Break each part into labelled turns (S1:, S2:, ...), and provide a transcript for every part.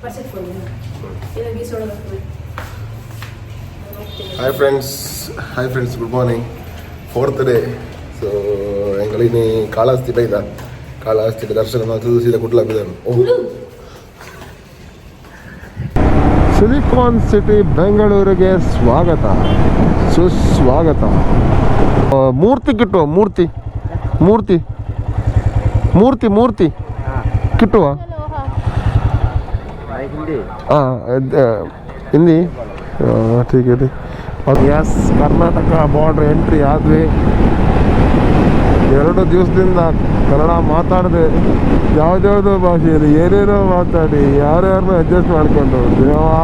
S1: Hi friends, good morning. Fourth day. So, ಎಂಗಳಿನಿ Kalahasti ಬೈದ ಕಾಳಹಸ್ತಿ ದರ್ಶನ ಮಾಡ್ತು ಸೀದಾ ಕುಟ್ಲ ಬಿದನು. ಸಿಲಿಕಾನ್ ಸಿಟಿ ಬೆಂಗಳೂರಿಗೆ ಸ್ವಾಗತ ಸುಸ್ವಾಗತ. ಮೂರ್ತಿ ಕಿಟ್ಟುವ ಮೂರ್ತಿ ಕಿಟ್ಟುವ ಹಿಂದಿ ठीक है ಎಸ್ ಕರ್ನಾಟಕ ಬಾರ್ಡ್ರ್ ಎಂಟ್ರಿ ಆದ್ವಿ. 2 ದಿವಸದಿಂದ ಕನ್ನಡ ಮಾತಾಡಿದೆ, ಯಾವುದ್ಯಾವುದೋ ಭಾಷೆಯಲ್ಲಿ ಏನೇನೋ ಮಾತಾಡಿ ಯಾರ್ಯಾರನ್ನೂ ಅಡ್ಜಸ್ಟ್ ಮಾಡಿಕೊಂಡು ದೇವಾ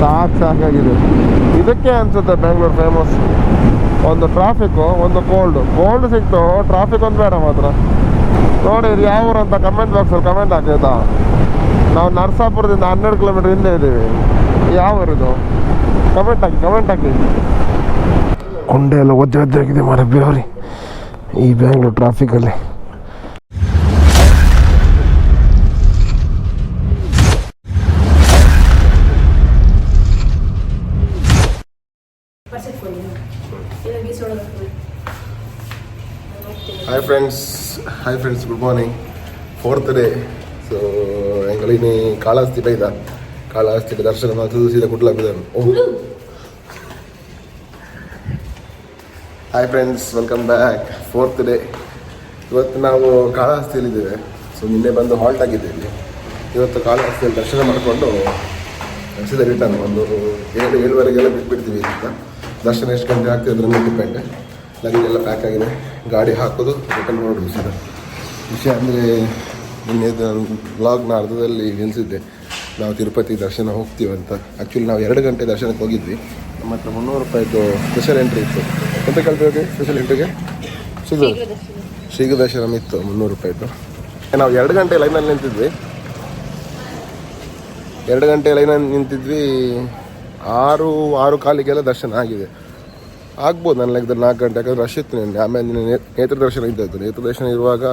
S1: ಸಾಕಾಗಿದೆ. ಇದಕ್ಕೆ ಅನಿಸುತ್ತೆ ಬೆಂಗಳೂರು ಫೇಮಸ್. ಒಂದು ಟ್ರಾಫಿಕ್ಕು, ಒಂದು ಕೋಲ್ಡ್ ಸಿಕ್ತು, ಟ್ರಾಫಿಕ್ ಒಂದು ಬೇಡ ಮಾತ್ರ. ನೋಡಿ ಇದು ಯಾವ ಊರು ಅಂತ ಕಮೆಂಟ್ ಬಾಕ್ಸಲ್ಲಿ ಕಮೆಂಟ್ ಹಾಕೈತಾ. ನಾವು ನರಸಾಪುರದಿಂದ 12 ಕಿಲೋಮೀಟರ್ ಹಿಂದೆ ಇದ್ದೀವಿ. ಯಾವ ಊರಿದು ಕಮೆಂಟ್ ಹಾಕಿ. ಕೊಂಡೆ ಎಲ್ಲ ಒದ್ದೆ ಆಗಿದೆ ಮಾರ ಬೇವ್ರಿ ಈ ಬೆಂಗಳೂರು ಟ್ರಾಫಿಕಲ್ಲಿ. Hi friends good morning. 4th day. So ಎಂಗಳಿನಿ ಕಾಳಹಸ್ತಿ ಬೈದ ಕಾಳಹಸ್ತಿ ದರ್ಶನ ಮಾಡ್ತು ಸೀದಾ ಕುಟ್ಲ ಬಿದನು. Hi friends, welcome back. 4th day. ಇವತ್ತು ನಾವು ಕಾಳಹಸ್ತಿಯಲ್ಲಿದ್ದೇವೆ. ಸೊ ನಿನ್ನೆ ಬಂದು ಹಾಲ್ಟ್ ಆಗಿದ್ದೇವೆ. ಇವತ್ತು ಕಾಳಹಸ್ತಿಯಲ್ಲಿ ದರ್ಶನ ಮಾಡಿಕೊಂಡು ಸೀದಾ ರಿಟರ್ನ್ ಒಂದು 7-7:30 ಬಿಟ್ಬಿಡ್ತೀವಿ. ಅಂತ ದರ್ಶನ ಎಷ್ಟು ಗಂಟೆ ಆಗ್ತದೆ ಅದ್ರ ಮೇಲೆ ಡಿಪೆಂಡ್. ಲಗೇಜ್ ಎಲ್ಲ ಪ್ಯಾಕ್ ಆಗಿದೆ, ಗಾಡಿ ಹಾಕೋದು ರಿಟರ್ನ್ ಮಾಡೋದು ಸೀದಾ. ವಿಷಯ ಅಂದರೆ ನಿನ್ನೆ ವ್ಲಾಗ್ನ ಅರ್ಧದಲ್ಲಿ ನಿಲ್ಲಿಸಿದ್ದೆ. ನಾವು ತಿರುಪತಿ ದರ್ಶನ ಹೋಗ್ತೀವಂತ. ಆ್ಯಕ್ಚುಲಿ ನಾವು 2 ಗಂಟೆ ದರ್ಶನಕ್ಕೆ ಹೋಗಿದ್ವಿ. ನಮ್ಮ ಹತ್ರ 300 ರೂಪಾಯಿದು ಸ್ಪೆಷಲ್ ಎಂಟ್ರಿ ಇತ್ತು. ಎಂತ ಕಲ್ತಿದ್ವಿ ಸ್ಪೆಷಲ್ ಎಂಟ್ರಿಗೆ? ಶೀಘ್ರ ದರ್ಶನ ಇತ್ತು 300 ರೂಪಾಯಿದು. ನಾವು 2 ಗಂಟೆ ಲೈನಲ್ಲಿ ನಿಂತಿದ್ವಿ. 2 ಗಂಟೆ ಲೈನಲ್ಲಿ ನಿಂತಿದ್ವಿ. 6-6:15 ದರ್ಶನ ಆಗಿದೆ. ಆಗ್ಬೋದು ನನ್ನ ಲೆಕ್ಕದಲ್ಲಿ 4 ಗಂಟೆ, ಯಾಕಂದರೆ ರಶ್ ಇತ್ತು ನಿನ್ನೆ. ಆಮೇಲೆ ನೇತ್ರ ದರ್ಶನ ಇದ್ದಾಯಿತು. ನೇತ್ರ ದರ್ಶನ ಇರುವಾಗ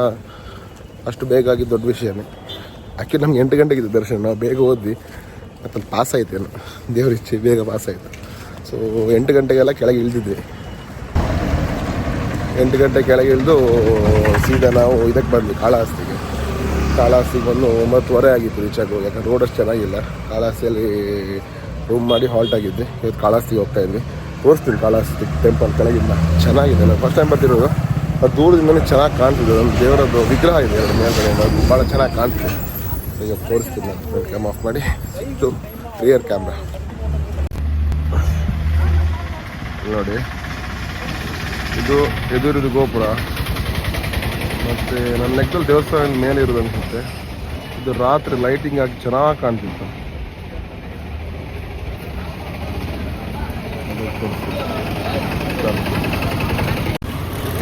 S1: ಅಷ್ಟು ಬೇಗ ಆಗಿದ್ದು ದೊಡ್ಡ ವಿಷಯನೇ. ಆ್ಯಕ್ಚುಲಿ ನಮ್ಗೆ 8 ಗಂಟೆಗೆ ಇದ್ದು ದರ್ಶನ. ನಾವು ಬೇಗ ಹೋದ್ವಿ, ಮತ್ತು ಪಾಸ್ ಆಯ್ತೇನು ದೇವ್ರ ಇಚ್ಛೆ, ಬೇಗ ಪಾಸ್ ಆಯಿತು. ಸೊ 8 ಗಂಟೆಗೆಲ್ಲ ಕೆಳಗೆ ಇಳಿದಿದ್ವಿ. 8 ಗಂಟೆ ಕೆಳಗೆ ಇಳಿದು ಸೀದಾ ನಾವು ಇದಕ್ಕೆ ಬಂದ್ವಿ, ಕಾಳಹಸ್ತಿಗೆ ಬಂದು 9:15 ಆಗಿತ್ತು ರೀಚ್ ಆಗೋ. ಯಾಕಂದ್ರೆ ರೋಡ್ ಅಷ್ಟು ಚೆನ್ನಾಗಿಲ್ಲ. ಕಾಳಹಸ್ತಿಯಲ್ಲಿ ರೂಮ್ ಮಾಡಿ ಹಾಲ್ಟ್ ಆಗಿದ್ವಿ. ಇವತ್ತು ಕಾಳಹಸ್ತಿಗೆ ಹೋಗ್ತಾ ಇದ್ವಿ. ತೋರಿಸ್ತೀನಿ ಕಾಳಹಸ್ತಿ ಟೆಂಪಲ್ ಕೆಳಗಿಂದ. ಚೆನ್ನಾಗಿದೆ. ನಾನು ಫಸ್ಟ್ ಟೈಮ್ ಬರ್ತಿರೋದು. ಅದು ದೂರದಿಂದಲೇ ಚೆನ್ನಾಗಿ ಕಾಣ್ತಿದೆ. ಒಂದು ದೇವರದ್ದು ವಿಗ್ರಹ ಇದೆ ಎರಡು ಮೇಲ್ಗಡೆ, ಅದು ಭಾಳ ಚೆನ್ನಾಗಿ ಕಾಣ್ತಿದೆ. ಸೊ ಈಗ ತೋರಿಸ್ತೀನಿ ನಾನು. ಫ್ರಂಟ್ ಕ್ಯಾಮ್ ಆಫ್ ಮಾಡಿ ಇದು ರಿಯರ್ ಕ್ಯಾಮ್ರಾ ನೋಡಿ. ಇದು ಎದುರಿದು ಗೋಪುರ. ಮತ್ತು ನನ್ನ ಲೆಕ್ಕದಲ್ಲಿ ದೇವಸ್ಥಾನದ ಮೇಲೆ ಇರೋದು ಅನಿಸುತ್ತೆ. ಇದು ರಾತ್ರಿ ಲೈಟಿಂಗ್ ಆಗಿ ಚೆನ್ನಾಗಿ ಕಾಣ್ತಿತ್ತು.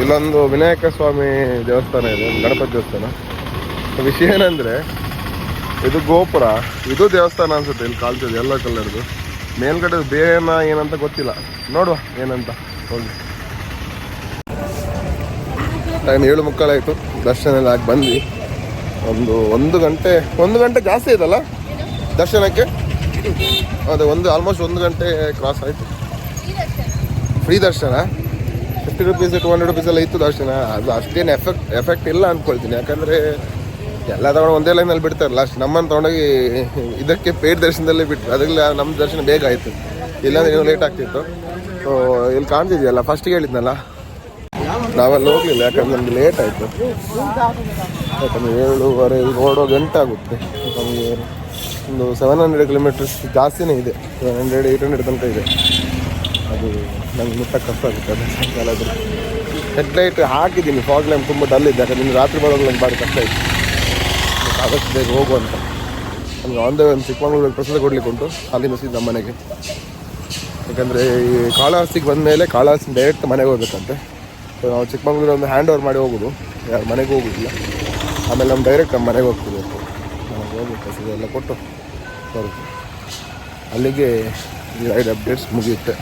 S1: ಇಲ್ಲೊಂದು ವಿನಾಯಕ ಸ್ವಾಮಿ ದೇವಸ್ಥಾನ ಇದೆ, ಗಣಪತಿ ದೇವಸ್ಥಾನ. ವಿಷಯ ಏನಂದರೆ ಇದು ಗೋಪುರ, ಇದು ದೇವಸ್ಥಾನ ಅನಿಸುತ್ತೆ. ಇಲ್ಲಿ ಕಾಲ್ತಿದೆ ಎಲ್ಲ ಕಲರ್ದು. ಮೇಲ್ಗಡೆ ಬೇರೇನ ಏನಂತ ಗೊತ್ತಿಲ್ಲ, ನೋಡುವ ಏನಂತ ಹೋಗಿ. ಟೈಮ್ 7:15 ಆಯಿತು. ದರ್ಶನ ಎಲ್ಲ ಆಗಿ ಬಂದ್ವಿ. ಒಂದು ಗಂಟೆ ಜಾಸ್ತಿ ಆಯ್ತಲ್ಲ ದರ್ಶನಕ್ಕೆ. ಅದೇ ಆಲ್ಮೋಸ್ಟ್ 1 ಗಂಟೆ ಕ್ರಾಸ್ ಆಯಿತು. ಫ್ರೀ ದರ್ಶನ 50 ರೂಪೀಸ್ 200 ರೂಪೀಸ್ ಎಲ್ಲ ಇತ್ತು ದರ್ಶನ. ಅದು ಅಷ್ಟೇನು ಎಫೆಕ್ಟ್ ಇಲ್ಲ ಅಂದ್ಕೊಳ್ತೀನಿ. ಯಾಕಂದರೆ ಎಲ್ಲ ತಗೊಂಡು ಒಂದೇ ಲೈನಲ್ಲಿ ಬಿಡ್ತಾರೆ ಲಾಸ್ಟ್. ನಮ್ಮನ್ನು ತೊಗೊಂಡೋಗಿ ಇದಕ್ಕೆ ಪೇಯ್ಡ್ ದರ್ಶನದಲ್ಲೇ ಬಿಟ್ಟರು. ಅದೆಲ್ಲ ನಮ್ಮ ದರ್ಶನ ಬೇಗ ಆಯಿತು. ಇಲ್ಲಾಂದರೆ ಇನ್ನೂ ಲೇಟ್ ಆಗ್ತಿತ್ತು. ಸೊ ಇಲ್ಲಿ ಕಾಣ್ತಿದೆಯಲ್ಲ, ಫಸ್ಟಿಗೆ ಹೇಳಿದ್ನಲ್ಲ, ನಾವೆಲ್ಲ ಹೋಗಲಿಲ್ಲ. ಯಾಕಂದ್ರೆ ನಮಗೆ ಲೇಟ್ ಆಯಿತು. ಯಾಕಂದರೆ 7:30 ಓಡೋ ಗಂಟೆ ಆಗುತ್ತೆ. ನಮಗೆ ಒಂದು 700 ಕಿಲೋಮೀಟರ್ಸ್ ಜಾಸ್ತಿನೇ ಇದೆ. 700-800 ತನಕ ಇದೆ. ಅದು ನಂಗೆ ಮುಟ್ಟಕ್ಕೆ ಕಷ್ಟ ಆಗುತ್ತೆ. ಅದು ಸಾಯಂಕಾಲಾದರೂ ಹೆಡ್ಲೈಟ್ ಹಾಕಿದ್ದೀನಿ. ಫಾಗ್ ಲ್ಯಾಂಪ್ ತುಂಬ ಡಲ್ ಇದೆ. ಯಾಕಂದ್ರೆ ನಿನ್ನ ರಾತ್ರಿ ಬರೋದು ನಂಗೆ ಭಾರಿ ಕಷ್ಟ ಆಯಿತು. ಆದಷ್ಟು ಬೇಗ ಹೋಗುವಂತ ನಮ್ಗೆ ಒಂದೇ ಒಂದು ಚಿಕ್ಕಮಗಳೂರಿಗೆ ಪ್ರಸಾದ ಕೊಡ್ಲಿಕ್ಕೆ ಉಂಟು. ಅಲ್ಲಿಂದ ಸೀದಾ ನಮ್ಮ ಮನೆಗೆ. ಯಾಕಂದರೆ ಈ ಕಾಳಹಸ್ತಿಗೆ ಬಂದ ಮೇಲೆ ಕಾಳಹಸ್ತಿ ಡೈರೆಕ್ಟ್ ಮನೆಗೆ ಹೋಗ್ಬೇಕಂತೆ. ಸೊ ನಾವು ಚಿಕ್ಕಮಗಳೂರು ಒಂದು ಹ್ಯಾಂಡ್ ಓವರ್ ಮಾಡಿ ಹೋಗೋದು, ಯಾರು ಮನೆಗೆ ಹೋಗೋದಿಲ್ಲ. ಆಮೇಲೆ ನಮ್ಮ ಡೈರೆಕ್ಟ್ ನಮ್ಮ ಮನೆಗೆ ಹೋಗ್ತೀವಿ. ನಮಗೆ ಹೋಗಿ ಪ್ರಸಾದ ಎಲ್ಲ ಕೊಟ್ಟು ಬರುತ್ತೆ. ಅಲ್ಲಿಗೆ ಈ ರೈಡ್ ಅಪ್ಡೇಟ್ಸ್ ಮುಗಿಯುತ್ತೆ.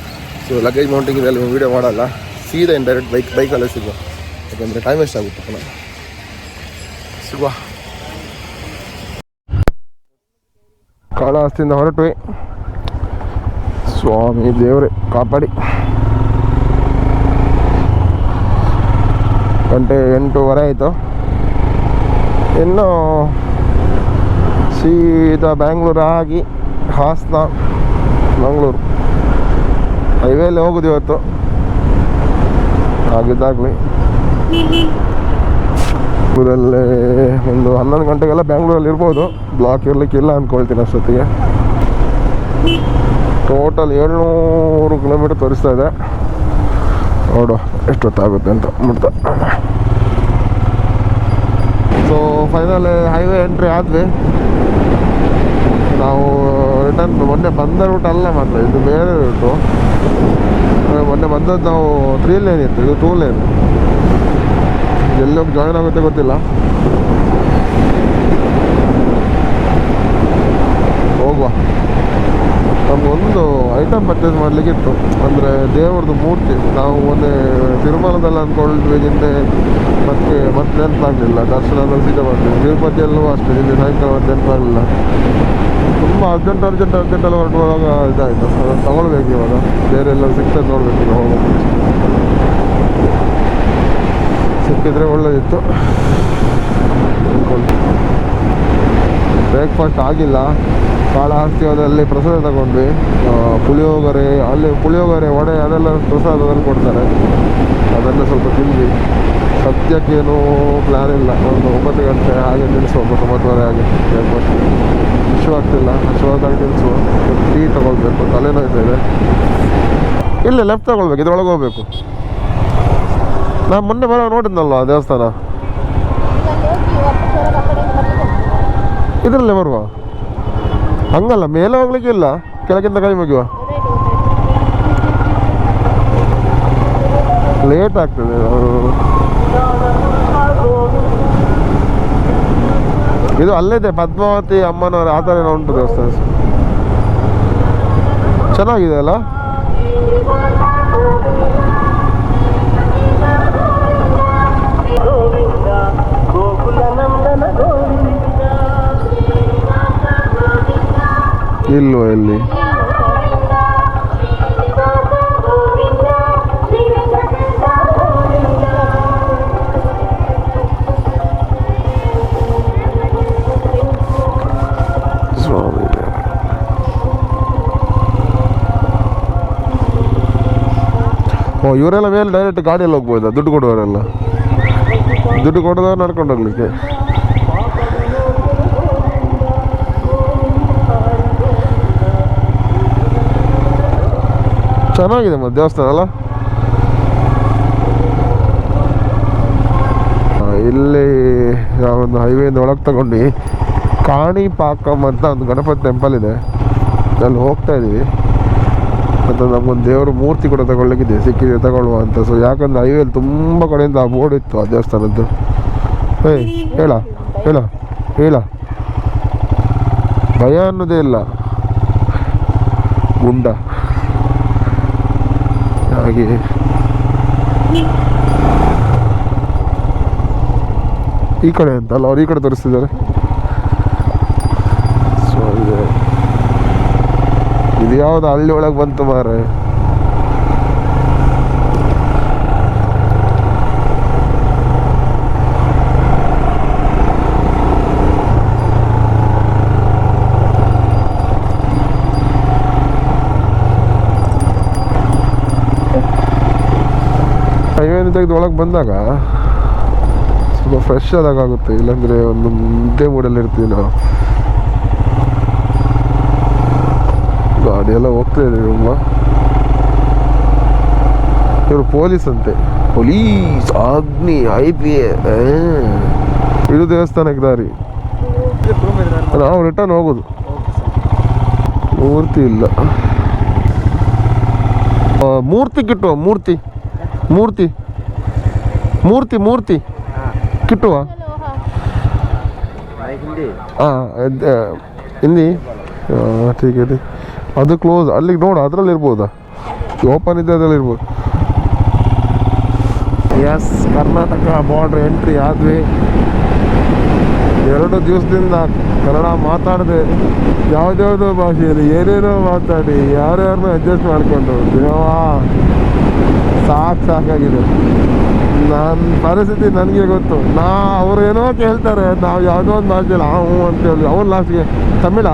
S1: ಸೊ ಲಗೇಜ್ ಮೌಂಟಿಂಗ್ ಇದೆಲ್ಲ ವೀಡಿಯೋ ಮಾಡಲ್ಲ, ಸೀದಾ ಡೈರೆಕ್ಟ್ ಬೈಕಲ್ಲೇ ಸಿಗುವ. ಯಾಕಂದರೆ ಟೈಮ್ ವೇಸ್ಟ್ ಆಗುತ್ತೆ. ಸಿಗುವ. ಕಾಳಹಸ್ತಿಯಿಂದ ಹೊರಟ್ವಿ. ಸ್ವಾಮಿ ದೇವರೇ ಕಾಪಾಡಿ. ಗಂಟೆ 8:15 ಆಯಿತು. ಇನ್ನು ಸೀದಾ ಬ್ಯಾಂಗ್ಳೂರು ಆಗಿ ಹಾಸನ ಮಂಗಳೂರು ಹೈವೇಲಿ ಹೋಗೋದು ಇವತ್ತು. ಆಗಿದ್ದಾಗಲಿ ಊರಲ್ಲೇ ಒಂದು 11 ಗಂಟೆಗೆಲ್ಲ ಬ್ಯಾಂಗ್ಳೂರಲ್ಲಿ ಇರ್ಬೋದು. ಬ್ಲಾಕ್ ಇರಲಿಕ್ಕಿಲ್ಲ ಅಂದ್ಕೊಳ್ತೀನಿ ಅಷ್ಟೊತ್ತಿಗೆ. ಟೋಟಲ್ 700 ಕಿಲೋಮೀಟರ್ ತೋರಿಸ್ತಾ ಇದೆ. ನೋಡು ಎಷ್ಟೊತ್ತಾಗುತ್ತೆ ಅಂತ ಮುಟ್ತಾ. ಸೊ ಫೈನಲ್ ಹೈವೇ ಎಂಟ್ರಿ ಆದ್ವಿ. ನಾವು ರಿಟರ್ನ್ ಮೊನ್ನೆ ಬಂದ ರೂಟ್ ಅಲ್ಲ ಮಾತ್ರ, ಇದು ಬೇರೆ ರೂಟು. ಮೊನ್ನೆ ಬಂದದ್ದು ನಾವು 3 ಲೇನ್ ಇತ್ತು, ಇದು 2 ಲೇನ್. ಎಲ್ಲೋಗಿ ಜಾಯ್ನ್ ಆಗುತ್ತೆ ಗೊತ್ತಿಲ್ಲ. ಹೋಗುವ. ನಮಗೊಂದು ಐಟಮ್ ಪರ್ಚೇಸ್ ಮಾಡಲಿಕ್ಕಿತ್ತು, ಅಂದರೆ ದೇವ್ರದ್ದು ಮೂರ್ತಿ. ನಾವು ಮೊನ್ನೆ ತಿರುಮಲದಲ್ಲಿ ಅಂದ್ಕೊಳ್ತೀವಿ, ನಿನ್ನೆ ಮತ್ತೆ ನೆನಪಾಗಲಿಲ್ಲ. ದರ್ಶನದಲ್ಲಿ ಸೀದಾ ಮಾಡ್ತೀವಿ. ತಿರುಪತಿಯಲ್ಲೂ ಅಷ್ಟೇ, ನಿನ್ನೆ ಸಾಯಂಕಾಲ ಮತ್ತೆ ನೆನಪಾಗಲಿಲ್ಲ. ತುಂಬ ಅರ್ಜೆಂಟಲ್ಲಿ ಹೊರಟುವಾಗ ಇದಾಯಿತು. ಅದನ್ನು ತಗೊಳ್ಬೇಕು ಇವಾಗ. ಬೇರೆ ಎಲ್ಲ ಸಿಗ್ತದೆ ನೋಡ್ಬೇಕು ಈಗ ಹೋಗೋ ಮುಂಚೆ. ಸಿಕ್ಕಿದ್ರೆ ಒಳ್ಳೆದಿತ್ತು. ಬ್ರೇಕ್ಫಾಸ್ಟ್ ಆಗಿಲ್ಲ. ಕಾಳಹಸ್ತಿಯಲ್ಲಿ ಪ್ರಸಾದ ತಗೊಂಡ್ವಿ. ಪುಳಿಯೋಗರೆ, ಅಲ್ಲಿ ಪುಳಿಯೋಗರೆ, ವಡೆ ಅದೆಲ್ಲ ಪ್ರಸಾದದಲ್ಲಿ ಕೊಡ್ತಾರೆ. ಅದೆಲ್ಲ ಸ್ವಲ್ಪ ತಿಂದ್ವಿ. ಸದ್ಯಕ್ಕೇನು ಪ್ಲ್ಯಾನ್ ಇಲ್ಲ. ಒಂದು 9 ಗಂಟೆ ಹಾಗೆ ನಿಲ್ಲಿಸುವ, 9:30 ಹಾಗೆ ಬ್ರೇಕ್ಫಾಸ್ಟ್. ಹಸಿವಾಗ್ತಿಲ್ಲ, ಹಸಿವಾದಾಗ ನಿಲ್ಲಿಸುವ. ಟೀ ತಗೊಳ್ಬೇಕು, ತಲೆನೋಯ್ತಾ ಇದೆ. ಇಲ್ಲ ಲೆಫ್ಟ್ ತಗೊಳ್ಬೇಕು, ಇದ್ರೊಳಗೆ ಹೋಗ್ಬೇಕು. ನಾನು ಮೊನ್ನೆ ನೋಡಿದ್ನಲ್ವ ದೇವಸ್ಥಾನ, ಇದರಲ್ಲೇ ಬರುವ. ಹಂಗಲ್ಲ, ಮೇಲೆ ಹೋಗ್ಲಿಕ್ಕಿಲ್ಲ, ಕೆಳಗಿಂದ ಕೈ ಮುಗಿಯುವ. ಲೇಟ್ ಆಗ್ತದೆ. ಇದು ಅಲ್ಲಿದೆ, ಪದ್ಮಾವತಿ ಅಮ್ಮನವರ ಆ ಥರ ಉಂಟು ದೇವಸ್ಥಾನ. ಚೆನ್ನಾಗಿದೆ ಅಲ್ಲ. ಇಲ್ವೋ ಎಲ್ಲಿ ಓ, ಇವರೆಲ್ಲ ಮೇಲೆ ಡೈರೆಕ್ಟ್ ಗಾಡಿಯಲ್ಲಿ ಹೋಗ್ಬೋದಾ? ದುಡ್ಡು ಕೊಡುವವರೆಲ್ಲ, ದುಡ್ಡು ಕೊಡೋದವ್ರು ನಡ್ಕೊಂಡು ಹೋಗ್ಲಿಕ್ಕೆ. ಚೆನ್ನಾಗಿದೆ ಮತ್ತೆ ದೇವಸ್ಥಾನ ಅಲ್ಲ. ಇಲ್ಲಿ ನಾವೊಂದು ಹೈವೇಯಿಂದ ಒಳಗೆ ತಗೊಂಡು ಕಾಣಿಪಾಕಂ ಅಂತ ಒಂದು ಗಣಪತಿ ಟೆಂಪಲ್ ಇದೆ, ಅಲ್ಲಿ ಹೋಗ್ತಾ ಇದ್ದೀವಿ. ಮತ್ತು ನಮಗೊಂದು ದೇವರ ಮೂರ್ತಿ ಕೂಡ ತಗೊಳ್ಳಿಕ್ಕಿದೆ, ಸಿಕ್ಕಿದೆ ತಗೊಳ್ಳುವ ಅಂತ. ಸೊ ಯಾಕಂದರೆ ಹೈವೇಲಿ ತುಂಬ ಕಡೆಯಿಂದ ಆ ಬೋರ್ಡ್ ಇತ್ತು ಆ ದೇವಸ್ಥಾನದ್ದು. ಹೇಳ ಹೇಳ ಹೇಳ ಭಯ ಅನ್ನೋದೇ ಇಲ್ಲ, ಗುಂಡ ಹಾಗೆ. ಈ ಕಡೆ ಅಂತಲ್ಲ, ಅವ್ರು ಈ ಕಡೆ ತೋರಿಸ್ತಿದ್ದಾರೆ. ಸೊ ಇದು ಯಾವುದು ಹಳ್ಳಿ ಒಳಗೆ ಬಂತು ಮಾರೆ. ಹೈವೇನ ತೆಗೆದು ಒಳಗೆ ಬಂದಾಗ ಸ್ವಲ್ಪ ಫ್ರೆಶ್ ಆದಾಗುತ್ತೆ, ಇಲ್ಲಾಂದರೆ ಒಂದು ಮುದ್ದೆ ಮೂಡಲ್ಲಿ ಇರ್ತೀವಿ ನಾವು. ಗಾಡಿ ಎಲ್ಲ ಹೋಗ್ತಾ ಇದೆ ತುಂಬ. ಇವರು ಪೊಲೀಸ್ ಅಂತೆ, ಪೊಲೀಸ್ ಅಗ್ನಿ IPS. ಇದು ದೇವಸ್ಥಾನಕ್ಕೆ ದಾರಿ, ನಾವು ರಿಟರ್ನ್ ಹೋಗೋದು. ಮೂರ್ತಿ ಇಲ್ಲ, ಮೂರ್ತಿ ಕಿಟ್ಟುವ, ಮೂರ್ತಿ ಮೂರ್ತಿ ಮೂರ್ತಿ ಮೂರ್ತಿ ಕಿಟ್ಟುವ. ಹಾಂ ಹಿಂದಿ ಠೀಕ್ ಇದೆ. ಅದು ಕ್ಲೋಸ್, ಅಲ್ಲಿಗೆ ನೋಡು, ಅದರಲ್ಲಿ ಇರ್ಬೋದಾ? ಓಪನ್ ಇದೆ, ಅದರಲ್ಲಿ ಇರ್ಬೋದು. ಎಸ್, ಕರ್ನಾಟಕ ಬಾರ್ಡ್ರ್ ಎಂಟ್ರಿ ಆದ್ವಿ. 2 ದಿವಸದಿಂದ ಕನ್ನಡ ಮಾತಾಡದೆ ಯಾವುದ್ಯಾವುದೋ ಭಾಷೆಯಲ್ಲಿ ಏನೇನೋ ಮಾತಾಡಿ ಯಾರ್ಯಾರನ್ನೂ ಅಡ್ಜಸ್ಟ್ ಮಾಡಿಕೊಂಡು ದೇವಾ ಸಾಕಾಗಿದೆ. ನನ್ನ ಪರಿಸ್ಥಿತಿ ನನಗೆ ಗೊತ್ತು. ಅವ್ರು ಏನೋ ಕೇಳ್ತಾರೆ, ನಾವು ಯಾವುದೋ ಒಂದು ಭಾಷೆಯಲ್ಲಿ ಅಂತೇಳಿ ಅವ್ರು ಲಾಸ್ಟ್ಗೆ ತಮಿಳ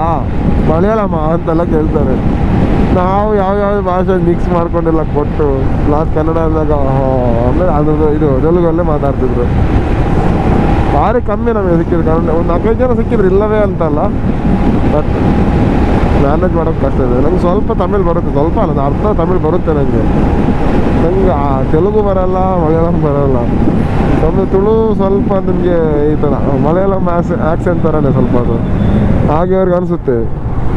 S1: ಮಲಯಾಳಮ ಅಂತೆಲ್ಲ ಕೇಳ್ತಾರೆ. ನಾವು ಯಾವ್ಯಾವ ಭಾಷೆ ಮಿಕ್ಸ್ ಮಾಡ್ಕೊಂಡೆಲ್ಲ ಕೊಟ್ಟು ಲಾಸ್ಟ್ ಕನ್ನಡ ಅಂದಾಗ ಆಮೇಲೆ ಅದ್ರದ್ದು ಇದು ತೆಲುಗಲ್ಲೇ ಮಾತಾಡ್ತಿದ್ರು. ಭಾರಿ ಕಮ್ಮಿ ನಮಗೆ ಸಿಕ್ಕಿದ್ರು ಕನ್ನಡ. ಒಂದು 4-5 ಜನ ಸಿಕ್ಕಿದ್ರು, ಇಲ್ಲವೇ ಅಂತಲ್ಲ, ಬಟ್ ಮ್ಯಾನೇಜ್ ಮಾಡೋಕ್ಕೆ ಕಷ್ಟ ಇದೆ. ನಂಗೆ ಸ್ವಲ್ಪ ತಮಿಳ್ ಬರುತ್ತೆ, ಸ್ವಲ್ಪ ಅಲ್ಲ ಅರ್ಧ ತಮಿಳ್ ಬರುತ್ತೆ ನಂಗೆ ತೆಲುಗು ಬರೋಲ್ಲ, ಮಲಯಾಳಂ ಬರೋಲ್ಲ. ನಮ್ಮದು ತುಳು ಸ್ವಲ್ಪ ನಿಮಗೆ ಈ ಥರ ಮಲಯಾಳಂ ಆ್ಯಕ್ಸೆಂಟ್ ಥರನೇ ಸ್ವಲ್ಪ ಅದು. ಹಾಗೆ ಅವ್ರಿಗೆ ಅನಿಸುತ್ತೆ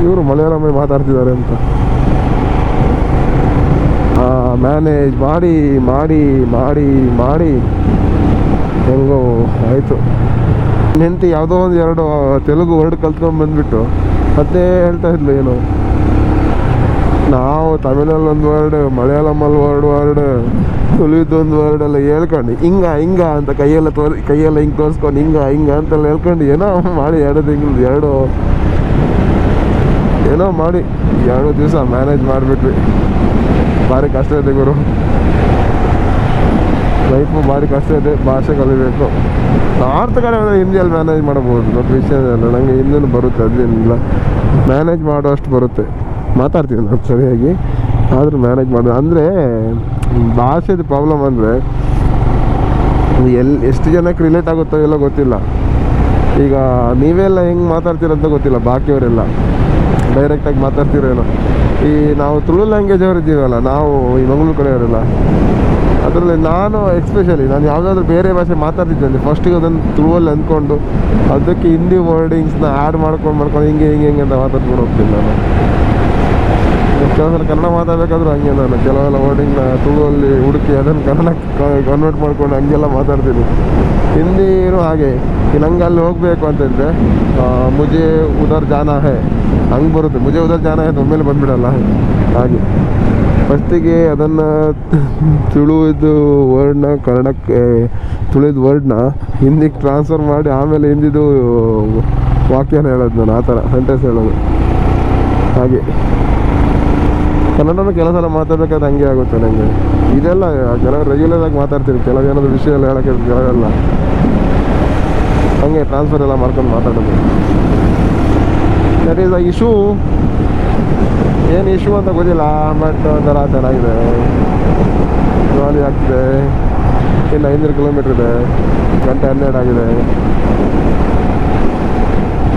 S1: ಇವರು ಮಲಯಾಳಮೇ ಮಾತಾಡ್ತಿದ್ದಾರೆ ಅಂತ. ಮ್ಯಾನೇಜ್ ಮಾಡಿ ಮಾಡಿ ಮಾಡಿ ಮಾಡಿ ಹೆಂಗೋ ಆಯಿತು. ನೆಂಟಿ ಯಾವುದೋ 1-2 ತೆಲುಗು ವರ್ಡ್ ಕಲ್ತ್ಕೊಂಡು ಬಂದುಬಿಟ್ಟು ಮತ್ತೆ ಹೇಳ್ತಾ ಇದ್ಲು ಏನು, ನಾವು ತಮಿಳಲ್ಲಿ ಒಂದು ವರ್ಡ್, ಮಲಯಾಳಮಲ್ಲಿ ವರ್ಡ್, ತುಳುದೊಂದು ವರ್ಡ್ ಎಲ್ಲ ಹೇಳ್ಕೊಂಡು ಹಿಂಗ ಅಂತ ಕೈಯೆಲ್ಲ ಹಿಂಗೆ ತೋರಿಸ್ಕೊಂಡು ಹಿಂಗ ಅಂತೆಲ್ಲ ಹೇಳ್ಕೊಂಡು ಏನೋ ಮಾಡಿ 2 ತಿಂಗಳು ಏನೋ ಮಾಡಿ 2 ದಿವಸ ಮ್ಯಾನೇಜ್ ಮಾಡಿಬಿಟ್ವಿ. ಭಾರಿ ಕಷ್ಟ ಇದೆ ಗುರು, ಲೈಫು ಭಾರಿ ಕಷ್ಟ ಇದೆ. ಭಾಷೆ ಕಲಿಬೇಕು. ನಾರ್ತ್ ಕಡೆ ಅಂದರೆ ಹಿಂದಿಯಲ್ಲಿ ಮ್ಯಾನೇಜ್ ಮಾಡಬಹುದು, ದೊಡ್ಡ ವಿಷಯ ಇಲ್ಲ. ನನಗೆ ಹಿಂದಿನೂ ಬರುತ್ತೆ, ಅದೇನಿಲ್ಲ, ಮ್ಯಾನೇಜ್ ಮಾಡೋಷ್ಟು ಬರುತ್ತೆ. ಮಾತಾಡ್ತೀನಿ ನಾನು ಸರಿಯಾಗಿ, ಆದರೂ ಮ್ಯಾನೇಜ್ ಮಾಡೋದು ಅಂದರೆ ಭಾಷೆದು ಪ್ರಾಬ್ಲಮ್ ಅಂದರೆ ಎಷ್ಟು ಜನಕ್ಕೆ ರಿಲೇಟ್ ಆಗುತ್ತೋ ಎಲ್ಲೋ ಗೊತ್ತಿಲ್ಲ. ಈಗ ನೀವೆಲ್ಲ ಹೆಂಗೆ ಮಾತಾಡ್ತೀರಂತ ಗೊತ್ತಿಲ್ಲ, ಬಾಕಿಯವರೆಲ್ಲ ಡೈರೆಕ್ಟಾಗಿ ಮಾತಾಡ್ತಿರೇನೋ. ಈ ನಾವು ತುಳು ಲ್ಯಾಂಗ್ವೇಜ್ ಅವರು ಇದ್ದೀವಲ್ಲ, ನಾವು ಈ ಮಂಗಳೂರು ಕಡೆಯವರೆಲ್ಲ, ಅದರಲ್ಲಿ ನಾನು ಎಸ್ಪೆಷಲಿ ನಾನು ಯಾವುದಾದ್ರೂ ಬೇರೆ ಭಾಷೆ ಮಾತಾಡ್ತಿದ್ದೆ ಫಸ್ಟಿಗೆ ಅದನ್ನು ತುಳುವಲ್ಲಿ ಅಂದ್ಕೊಂಡು ಅದಕ್ಕೆ ಹಿಂದಿ ವರ್ಡಿಂಗ್ಸ್ನ ಆ್ಯಡ್ ಮಾಡ್ಕೊಂಡು ಹಿಂಗೆ ಅಂತ ಮಾತಾಡ್ಕೊಂಡು ಹೋಗ್ತೀನಿ ನಾನು. ಕೆಲವು ಸಲ ಕನ್ನಡ ಮಾತಾಡಬೇಕಾದ್ರೂ ಹಂಗೆ ನಾನು ಕೆಲವೆಲ್ಲ ವರ್ಡಿಂಗ್ನ ತುಳುವಲ್ಲಿ ಹುಡುಕಿ ಅದನ್ನು ಕನ್ನಡಕ್ಕೆ ಕನ್ವರ್ಟ್ ಮಾಡ್ಕೊಂಡು ಹಂಗೆಲ್ಲ ಮಾತಾಡ್ತೀನಿ. ಹಿಂದಿನೂ ಹಾಗೆ. ನಂಗೆ ಅಲ್ಲಿ ಹೋಗಬೇಕು ಅಂತಂದರೆ ಮುಜೆ ಉದರ್ ಜಾನ ಹೇ ಹಂಗೆ ಬರುತ್ತೆ, ಮುಜೆ ಉದರ್ ಜಾನ ಹೇ ಒಮ್ಮೆಲೆ ಬಂದುಬಿಡಲ್ಲ. ಹಾಗೆ ಫಸ್ಟಿಗೆ ಅದನ್ನು ತುಳುವಿದ್ದು ವರ್ಡ್ನ ಕನ್ನಡಕ್ಕೆ, ತುಳಿದ ವರ್ಡ್ನ ಹಿಂದಿಗೆ ಟ್ರಾನ್ಸ್ಫರ್ ಮಾಡಿ ಆಮೇಲೆ ಹಿಂದಿದು ವಾಕ್ಯನ ಹೇಳೋದು ನಾನು, ಆ ಥರ ಸೆಂಟೆನ್ಸ್ ಹೇಳೋದು. ಹಾಗೆ ಕನ್ನಡನೂ ಕೆಲವು ಸಲ ಮಾತಾಡಬೇಕಾದ್ರೆ ಹಂಗೆ ಆಗುತ್ತೆ ನನಗೆ. ಇದೆಲ್ಲ ಕೆಲವು ರೆಗ್ಯುಲರಾಗಿ ಮಾತಾಡ್ತೀನಿ, ಕೆಲವು ಏನಾದರೂ ವಿಷಯ ಎಲ್ಲ ಹೇಳೋಕ್ಕೆ ಕೆಲವೆಲ್ಲ ಹಂಗೆ ಟ್ರಾನ್ಸ್ಫರ್ ಎಲ್ಲ ಮಾಡ್ಕೊಂಡು ಮಾತಾಡೋದು. That is a issue. ಏನು ಇಶ್ಯೂ ಅಂತ ಗೊತ್ತಿಲ್ಲ, ಬಟ್ ಒಂಥರ ಚೆನ್ನಾಗಿದೆ, ಜಾಲಿ ಆಗ್ತಿದೆ. ಇನ್ನು 500 ಕಿಲೋಮೀಟ್ರ್ ಇದೆ, 1:12 ಆಗಿದೆ.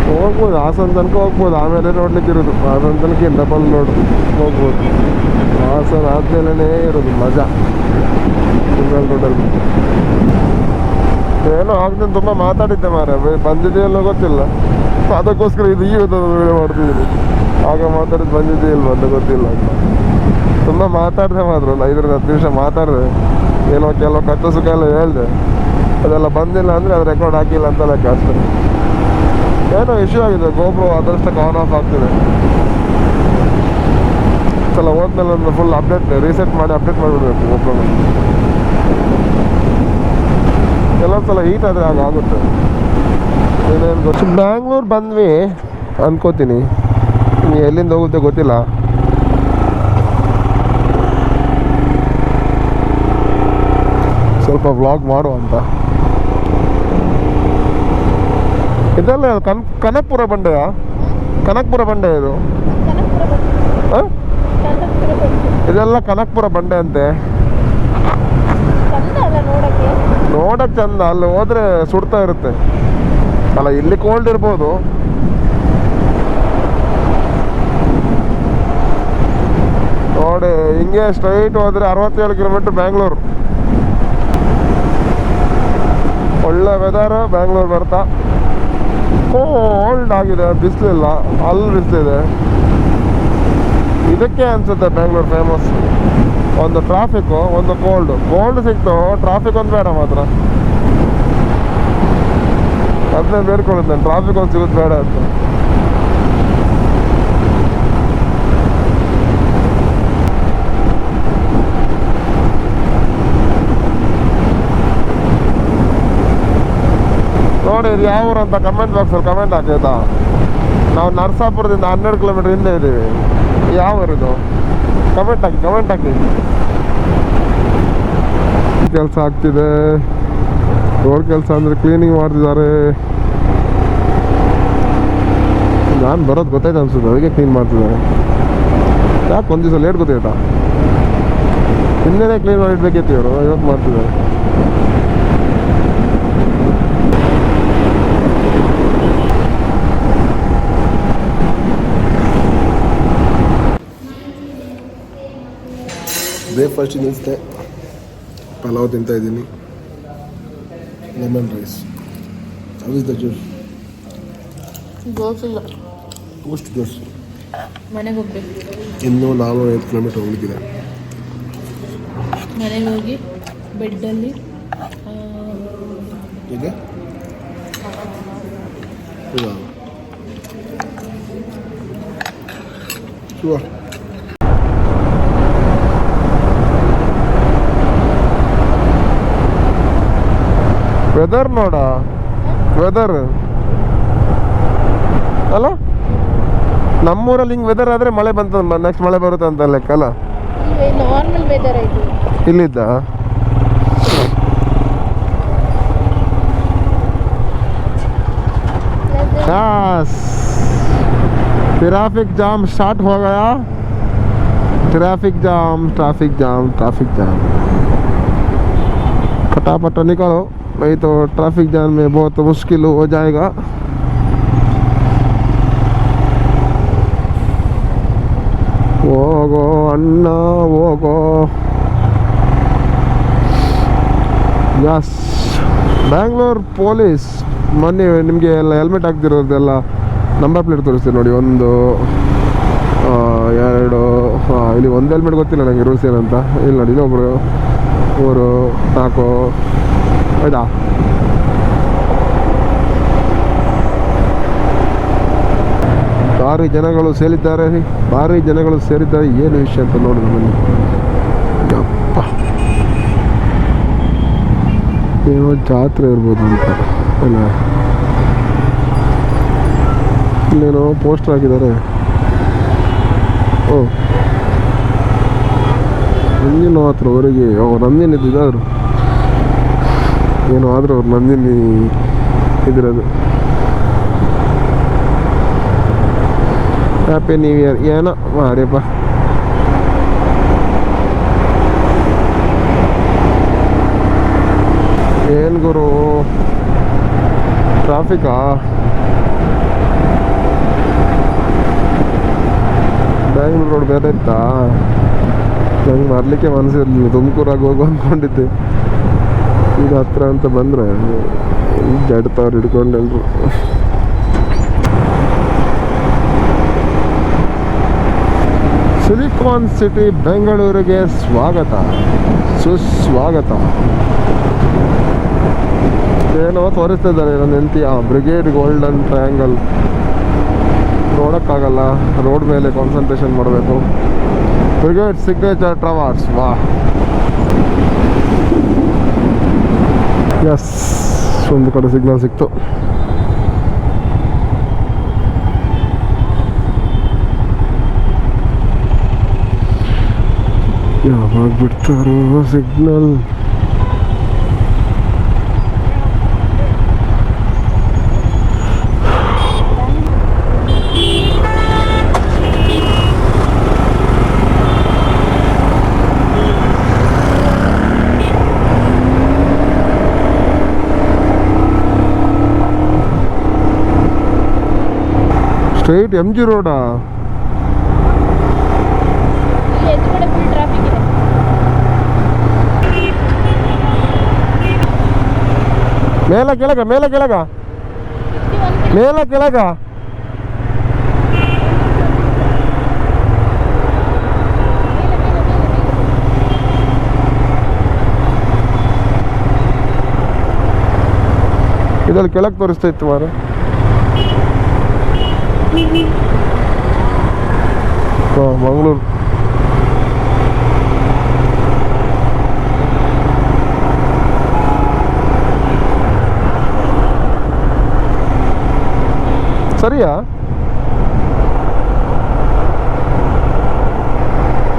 S1: ಹೋಗ್ಬೋದು, ಹಾಸನ ತನಕ ಹೋಗ್ಬೋದು, ಆಮೇಲೆ ನೋಡ್ಲಿಕ್ಕೆ ಇರೋದು. ಹಾಸನ ತನಕ ಡಬಲ್ ರೋಡ್ ಹೋಗ್ಬೋದು. ಹಾಸನ ಆದಮೇಲೆ ಇರೋದು ಮಜಾ ಸಿಂಗಲ್ ರೋಡಲ್ಲಿ. ಏನೋ ಆಗ್ತೀನಿ ತುಂಬ ಮಾತಾಡಿದ್ದೆ ಮಾರ, ಬಂದಿದೆಯಲ್ಲೋ ಗೊತ್ತಿಲ್ಲ, ಅದಕ್ಕೋಸ್ಕರ ಇದು ಈ ವಿಡಿಯೋ ಮಾಡ್ತಿದ್ದೀನಿ. ಆಗ ಮಾತಾಡಿದ್ದು ಬಂದಿದ್ದೇ ಇಲ್ವ ಅಂತ ಗೊತ್ತಿಲ್ಲ. ತುಂಬ ಮಾತಾಡಿದೆ ಮಾತ್ರ, ಒಂದು 5-10 ನಿಮಿಷ ಮಾತಾಡಿದೆ. ಏನೋ ಕೆಲವು ಕಷ್ಟ ಸುಖ ಎಲ್ಲ ಹೇಳಿದೆ, ಅದೆಲ್ಲ ಬಂದಿಲ್ಲ ಅಂದರೆ ಅದು ರೆಕಾರ್ಡ್ ಹಾಕಿಲ್ಲ ಅಂತ ಲೆಕ್ಕ ಅಷ್ಟೇ. ಏನೋ ಇಶ್ಯೂ ಆಗಿದೆ, ಗೋಪ್ರೋ ಅದರಷ್ಟಕ್ಕೆ ಆನ್ ಆಫ್ ಆಗ್ತಿದೆ. ಸಲ ಹೋದ್ಮೇಲೆ ಒಂದು ಫುಲ್ ಅಪ್ಡೇಟ್ ರೀಸೆಟ್ ಮಾಡಿ ಅಪ್ಡೇಟ್ ಮಾಡಿಬಿಡ್ಬೇಕು ಗೋಪ್ರೋನ. ಕೆಲವೊಂದು ಸಲ ಹೀಟ್ ಆದರೆ ಆಗುತ್ತೆ. ಏನೇನು ಗೊತ್ತು. ಬ್ಯಾಂಗ್ಳೂರು ಬಂದ್ವಿ ಅನ್ಕೋತೀನಿ, ಎಲ್ಲಿಂದ ಹೋಗುತ್ತೆ ಗೊತ್ತಿಲ್ಲ. ಸ್ವಲ್ಪ ವ್ಲಾಗ್ ಮಾಡು ಅಂತ. ಇದೆಲ್ಲ ಕನಕಪುರ ಬಂಡೆಯಾ? ಕನಕಪುರ ಬಂಡೆ ಇದು. ಇದೆಲ್ಲ ಕನಕಪುರ ಬಂಡೆ ಅಂತೆ. ನೋಡಕ್ ಚಂದ, ಅಲ್ಲಿ ಹೋದ್ರೆ ಸುಡ್ತಾ ಇರುತ್ತೆ ಅಲ್ಲ. ಇಲ್ಲಿ ಕೋಲ್ಡ್ ಇರ್ಬೋದು. ನೋಡಿ ಹಿಂಗೆ ಸ್ಟ್ರೈಟ್ ಹೋದ್ರೆ 67 ಕಿಲೋಮೀಟರ್ ಬ್ಯಾಂಗ್ಳೂರು. ಒಳ್ಳೆ ವೆದರ್ ಬ್ಯಾಂಗ್ಳೂರು ಬರ್ತಾ. ಕೋಲ್ಡ್ ಆಗಿದೆ, ಬಿಸಿಲಿಲ್ಲ, ಅಲ್ಲಿ ಬಿಸಿಲಿದೆ. ಇದಕ್ಕೆ ಅನ್ಸುತ್ತೆ ಬ್ಯಾಂಗ್ಳೂರು ಫೇಮಸ್. ಒಂದು ಟ್ರಾಫಿಕ್ಕು, ಒಂದು ಕೋಲ್ಡ್ ಸಿಕ್ತು, ಟ್ರಾಫಿಕ್ ಒಂದು ಬೇಡ ಮಾತ್ರ. ಅದನ್ನೇ ಬೇಡ್ಕೊಳ್ಳುತ್ತೆ, ಟ್ರಾಫಿಕ್ ಒಂದು ಸಿಗೋದು ಬೇಡ ಅಂತ. ನೋಡಿ ಇದು ಯಾವ ಊರು ಅಂತ ಕಮೆಂಟ್ ಬಾಕ್ಸಲ್ಲಿ ಕಮೆಂಟ್ ಹಾಕಿ ಆಯ್ತಾ. ನಾವು ನರಸಾಪುರದಿಂದ 12 ಕಿಲೋಮೀಟರ್ ಹಿಂದೆ ಇದ್ದೀವಿ. ಯಾವ ಊರು ಇದು? ಕಮೆಂಟ್ ಹಾಕಿ. ಕೆಲಸ ಆಗ್ತಿದೆ, ರೋಡ್ ಕೆಲಸ ಅಂದರೆ ಕ್ಲೀನಿಂಗ್ ಮಾಡ್ತಿದ್ದಾರೆ. ನಾನು ಬರೋದು ಗೊತ್ತಾಯ್ತು ಅನ್ಸುತ್ತೆ, ಅದಕ್ಕೆ ಕ್ಲೀನ್ ಮಾಡ್ತಿದ್ದಾರೆ. ಯಾಕೆ ಒಂದು ದಿವಸ ಲೇಟ್ ಗೊತ್ತಾಯ್ತಾ? ಹಿಂದೆನೇ ಕ್ಲೀನ್ ಮಾಡಿಡ್ಬೇಕಿತ್ತು ಇವರು, ಇವತ್ತು ಮಾಡ್ತಿದ್ದಾರೆ. ಬ್ರೇಕ್ಫಾಸ್ಟ್ ನಿಲ್ಲಿಸಿದೆ, ಪಲಾವ್ ತಿಂತಾ ಇದ್ದೀನಿ, lemon rice. How is the juice?
S2: Dosa
S1: toast juice.
S2: ಮನೆಗೆ ಹೋಗ್ಬೇಕು.
S1: ಇನ್ನೂ 405 ಕಿಲೋಮೀಟರ್ ಹೋಗ್ಲಿಕ್ಕಿದೆ.
S2: ಮನೆಗೆ ಹೋಗಿ ಬೆಡ್ಡಲ್ಲಿ
S1: ಈಗ ವೆದರ್ ನೋಡ, ವೆದರ್ ಅಲ್ಲ, ನಮ್ಮೂರಲ್ಲಿ ಹಿಂಗೆ ವೆದರ್ ಆದರೆ ಮಳೆ ಬಂತ, ನೆಕ್ಸ್ಟ್ ಮಳೆ ಬರುತ್ತೆ ಅಂತ ಲೆಕ್ಕ ಅಲ್ಲ.
S2: ನಾರ್ಮಲ್ ವೆದರ್ ಆಯಿತು
S1: ಇಲ್ಲಿದ್ದ. ट्रैफिक जाम स्टार्ट हो गया. Traffic jam. फटाफट निकलो, नहीं तो ट्रैफिक जाम में बहुत मुश्किल हो जाएगा. ಹೋಗೋ ಅಣ್ಣ ಹೋಗೋ. ಯಸ್, ಬ್ಯಾಂಗ್ಳೂರ್ ಪೊಲೀಸ್ ಮೊನ್ನೆ ನಿಮಗೆ ಎಲ್ಲ ಹೆಲ್ಮೆಟ್ ಹಾಕ್ತಿರೋದೆಲ್ಲ ನಂಬರ್ ಪ್ಲೇಟ್ ತೋರಿಸ್ತೀನಿ ನೋಡಿ. 1 2 ಇಲ್ಲಿ ಒಂದು ಹೆಲ್ಮೆಟ್ ಗೊತ್ತಿಲ್ಲ ನನಗೆ ರೂಲ್ಸ್ ಏನಂತ. ಇಲ್ಲಿ ನೋಡಿ, ಇನ್ನೊಬ್ರು 3 4 ಆಯ್ತಾ. ಭಾರಿ ಜನಗಳು ಸೇರಿದ್ದಾರೆ, ಏನು ವಿಷಯ ಅಂತ ನೋಡಿ ನಮ್ಮಲ್ಲಿ. ಯಪ್ಪ, ಏನೋ ಜಾತ್ರೆ ಇರ್ಬೋದು ಅಂತ ಅಲ್ಲ. ಇಲ್ಲೇನೋ ಪೋಸ್ಟರ್ ಹಾಕಿದ್ದಾರೆ. ಓ, ನಂದಿನ ಹತ್ರ ಅವರಿಗೆ ನಂದಿನಿ ಇದ್ದಿದ್ದಾದ್ರು ಏನೋ ಆದರೂ ಅವ್ರು ನಂದಿನಿ ಇದಿರೋದು. ಹ್ಯಾಪಿ ನ್ಯೂ ಇಯರ್ ಏನೋ ಮಾಡಿಯಪ್ಪ. ಏನು ಗುರು ಟ್ರಾಫಿಕಾ? ಬ್ಯಾಂಗ್ಳೂರು ರೋಡ್ ಬೇರೆ ಇತ್ತಾ? ನಂಗೆ ಬರಲಿಕ್ಕೆ ಮನಸ್ಸಿರಲಿಲ್ಲ, ತುಮಕೂರಾಗ ಹೋಗು ಅಂದ್ಕೊಂಡಿದ್ದೆ. ಈಗ ಹತ್ರ ಅಂತ ಬಂದರೆ ಜಡ್ತವ್ರು ಹಿಡ್ಕೊಂಡೆಲ್ರು. ಸಿಲಿಕಾನ್ ಸಿಟಿ ಬೆಂಗಳೂರಿಗೆ ಸ್ವಾಗತ, ಸುಸ್ವಾಗತ. ಏನೋ ತೋರಿಸ್ತಿದ್ದಾರೆ ನನ್ನ ಹೆಂಡತಿ, ಬ್ರಿಗೇಡ್ ಗೋಲ್ಡನ್ ಟ್ರಯಾಂಗಲ್ ನೋಡೋಕ್ಕಾಗಲ್ಲ, ರೋಡ್ ಮೇಲೆ ಕಾನ್ಸಂಟ್ರೇಷನ್ ಮಾಡಬೇಕು. ಬ್ರಿಗೇಡ್ ಸಿಗ್ನೇಚರ್ ಟ್ರಾವರ್ಸ್, ವಾ. ಎಸ್, ಒಂದು ಕಡೆ ಸಿಗ್ನಲ್ ಸಿಕ್ತು. ಯಾವಾಗ ಬಿಡ್ತಾರೋ ಸಿಗ್ನಲ್? Straight MG ರೋಡಾ? ಮೇಲ ಕೆಳಗ ಇದ್ರಲ್ಲಿ ಕೆಳಗೆ ತೋರಿಸ್ತಾ ಇತ್ತು ಮಾರ. ಮಂಗಳೂರು ಸರಿಯಾ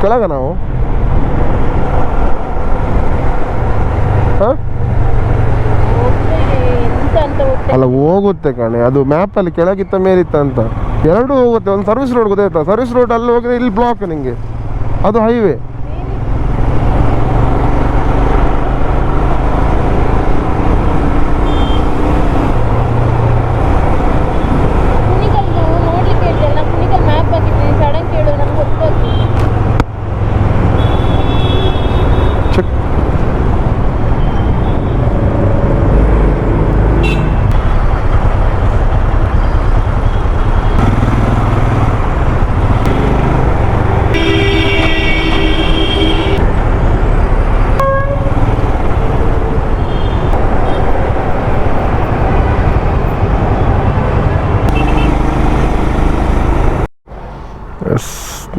S1: ಕೆಳಗ ನಾವು ಹಾಂ
S2: ಎಂತ ಅಂತ ಹೋಗ್ತಾ
S1: ಅಲ್ಲ ಹೋಗುತ್ತೆ ಕಣೆ, ಅದು ಮ್ಯಾಪಲ್ಲಿ ಕೆಳಗಿತ್ತ ಮೇಲಿತ್ತ ಅಂತ ಎರಡೂ ಹೋಗುತ್ತೆ. ಒಂದು ಸರ್ವಿಸ್ ರೋಡ್ ಗೊತ್ತಾಯ್ತಾ, ಸರ್ವಿಸ್ ರೋಡ್ ಅಲ್ಲಿ ಹೋಗಿದ್ರೆ ಇಲ್ಲಿ ಬ್ಲಾಕ್ ನಿಮಗೆ, ಅದು ಹೈವೇ.
S2: ಕುಣಿಗಲ್ದು ನೋಡ್ಲಿಕ್ಕೆ ಹೇಳ್ತಿಯಲ್ಲ, ಕುಣಿಗಲ್ ಮ್ಯಾಪ್ ಹಾಕಿದ್ದೀನಿ, ಸಡನ್ ಕೇಳು ನಮ್ಗೆ ಗೊತ್ತಾಗ್ತದೆ.
S1: ಚೆಕ್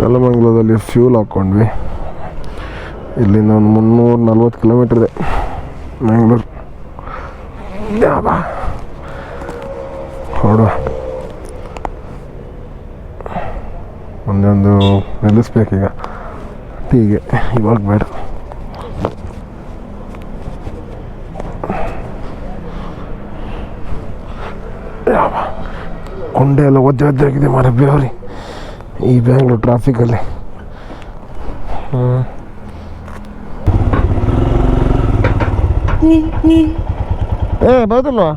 S1: ನೆಲಮಂಗಲದಲ್ಲಿ ಫ್ಯೂಲ್ ಹಾಕ್ಕೊಂಡ್ವಿ. ಇಲ್ಲಿಂದ ಒಂದು 340 ಕಿಲೋಮೀಟ್ರ್ ಇದೆ ಮ್ಯಾಂಗ್ಳೂರು. ಹೊರಡುವ, ಒಂದೊಂದು ನಿಲ್ಲಿಸ್ಬೇಕೀಗ ಟೀಗೆ, ಇವಾಗ ಬೇಡ. ಕೊಂಡೆ ಎಲ್ಲ ಒದ್ದೆ ಆಗಿದೆ ಮರ ಬೇವ್ರಿ ಈ ಬ್ಯಾಂಗ್ಳೂರು ಟ್ರಾಫಿಕಲ್ಲಿ. ಬೌದಲ್ವಾ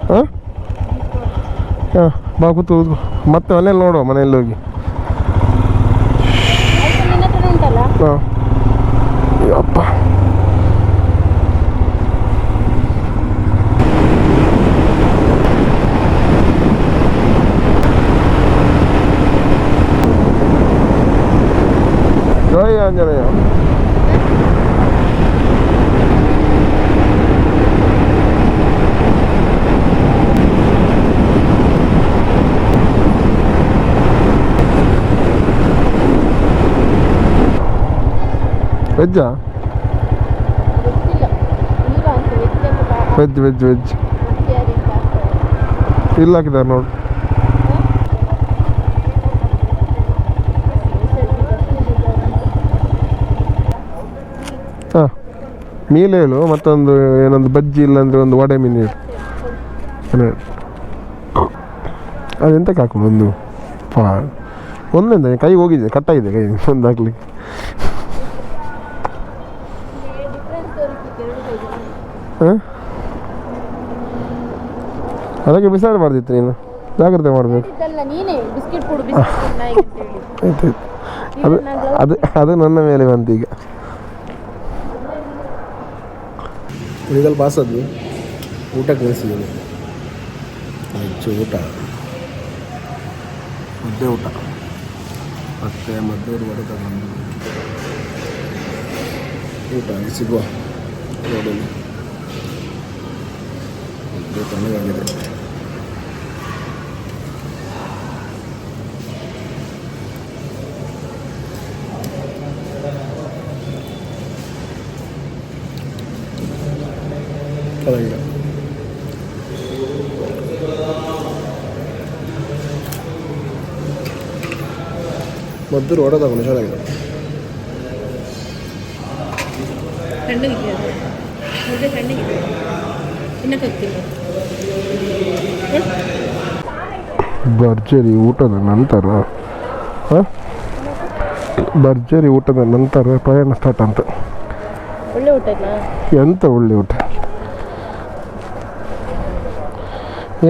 S1: ಹಾಂ ಹಾಂ ಬಾ ಕೂತು ಮತ್ತೆ ಮನೇಲಿ ನೋಡುವ, ಮನೆಯಲ್ಲಿ ಹೋಗಿ.
S2: ನಿನ್ನ ಹತ್ರ ಉಂಟಲ್ಲ
S1: ಹಾಂ ಅಪ್ಪ ಜೈ ಆಂಜನೇಯ. ವೆಜ್ಜಾ?
S2: ಗೊತ್ತಿಲ್ಲ ಇಲ್ವಾ ಅಂತ.
S1: ವೆಜ್ ವೆಜ್ ವೆಜ್ ಇಲ್ಲ ಹಾಕಿದ್ದಾರೆ ನೋಡು. ಹಾಂ ಮೀನು ಹೇಳು, ಮತ್ತೊಂದು ಏನೊಂದು ಬಜ್ಜಿ ಇಲ್ಲಾಂದರೆ ಒಂದು ವಡೆ ಮೀನು ಹೇಳು. ಅದೆಂತಕ್ಕೆ ಹಾಕೋದು ಒಂದು ಒಂದೊಂದು ಕೈ ಹೋಗಿದೆ, ಕಟ್ಟಾಗಿದೆ ಕೈ ಒಂದು ಹಾಕ್ಲಿಕ್ಕೆ. ಹಾಂ ಅದಕ್ಕೆ ಬಿಸಾಡಬಾರ್ದಿತ್ತು, ನೀನು ಜಾಗ್ರತೆ ಮಾಡಬೇಕು.
S2: ನೀನೇ ಬಿಸ್ಕೆಟ್ ಕೊಡು, ಬಿಸ್ಕೆಟ್ ನಾಯಿಗೆ ಅಂತ ಹೇಳಿ.
S1: ಆಯ್ತು ಅದು ಅದು ಅದು ನನ್ನ ಮೇಲೆ ಬಂತು ಈಗ. ಉಳಿದಲ್ಲಿ ಬಾಸದ್ದು ಊಟಕ್ಕೆ ನಿಲ್ಲಿಸಿದ್ದೀನಿ. ಹೆಚ್ಚು ಊಟ ಮುದ್ದೆ ಊಟ ಮತ್ತು ಮದ್ದೂರು ವಡೆ ತಗೊಂಡು ಊಟ ಸಿಗುವ ರೋಡಲ್ಲಿ ಮುದ್ದೆ ತಣ್ಣಗಾಗಿದೆ. ಚೆನ್ನಾಗಿದೆ. ಮದ್ದೂರು ವಡೆ ತಗೊಂಡು ಚೆನ್ನಾಗಿದೆ.
S2: ತಣ್ಣಗಿದೆ ಅದು ಮುದ್ದೆ, ತಣ್ಣಗಿದೆ ತಿನ್ನಕ್ಕಾಗ್ತಿಲ್ಲ.
S1: ಭರ್ಜರಿ ಊಟದ ನಂತರ ಭರ್ಜರಿ ಊಟದ ನಂತರ ಪ್ರಯಾಣ ಸ್ಟಾರ್ಟ್ ಅಂತ.
S2: ಒಳ್ಳೆ ಊಟ ಇಲ್ಲ
S1: ಎಂತ ಒಳ್ಳೆ ಊಟ,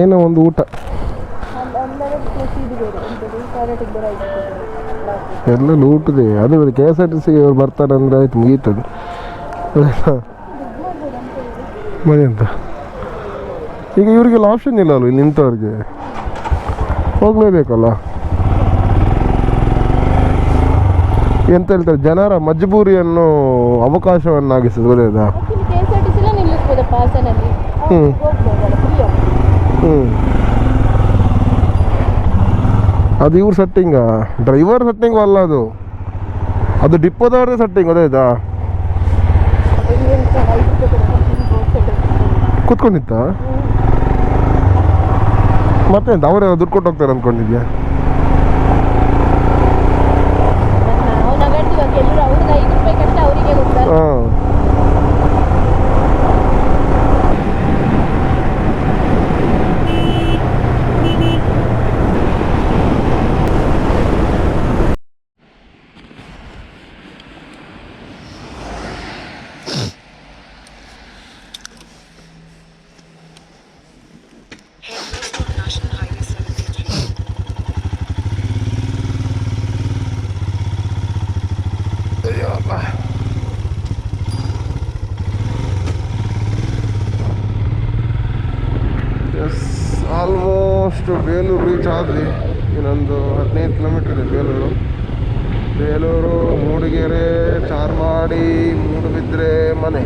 S1: ಏನೋ ಒಂದು ಊಟ ಎಲ್ಲ ಊಟದೆ. ಅದು KSRTC ಅವ್ರು ಬರ್ತಾರೆ ಅಂದರೆ ಆಯ್ತು, ಮುಗೀತದೆ ಮನೆ ಅಂತ. ಈಗ ಇವರಿಗೆಲ್ಲ ಆಪ್ಷನ್ ಇಲ್ಲ ಅಲ್ಲ, ಇಲ್ಲಿ ನಿಂತವ್ರಿಗೆ ಹೋಗಲೇಬೇಕಲ್ಲ. ಎಂತ ಹೇಳ್ತಾರೆ, ಜನರ ಮಜಬೂರಿಯನ್ನು ಅವಕಾಶವನ್ನಾಗಿಸಿದ ಒಳ್ಳೆಯದಾ. ಹ್ಞೂ ಹ್ಞೂ ಅದು ಇವ್ರ ಸೆಟ್ಟಿಂಗಾ, ಡ್ರೈವರ್ ಸೆಟ್ಟಿಂಗು ಅಲ್ಲ ಅದು, ಅದು ಡಿಪ್ಪೋದವ್ರದ್ದೇ ಸೆಟ್ಟಿಂಗ್, ಗೊತ್ತಾಯ್ತಾ. ಕೂತ್ಕೊಂಡಿತ್ತ ಮತ್ತೆ ಅವರೇ ದುಡ್ಡು ಕೊಟ್ಟು ಹೋಗ್ತಾರೆ ಅಂದ್ಕೊಂಡಿದ್ಯಾ?
S2: ನಾವು ನಗಾಡ್ತೀವಾಗ ಎಲ್ಲರೂ ಅವ್ರಿಗೆ 5 ರೂಪಾಯಿ ಕಷ್ಟ ಅವರಿಗೆ ಗೊತ್ತಲ್ಲ.
S1: ಹಾಂ ಆಲ್ಮೋಸ್ಟ್ ಬೇಲೂರು ರೀಚ್ ಆದ್ವಿ. ಇನ್ನೊಂದು 15 ಕಿಲೋಮೀಟ್ರ್ ಇದೆ ಬೇಲೂರು. ಬೇಲೂರು, ಮೂಡಿಗೆರೆ, ಚಾರ್ಮಾಡಿ, ಮೂಡುಬಿದ್ರೆ, ಮನೆ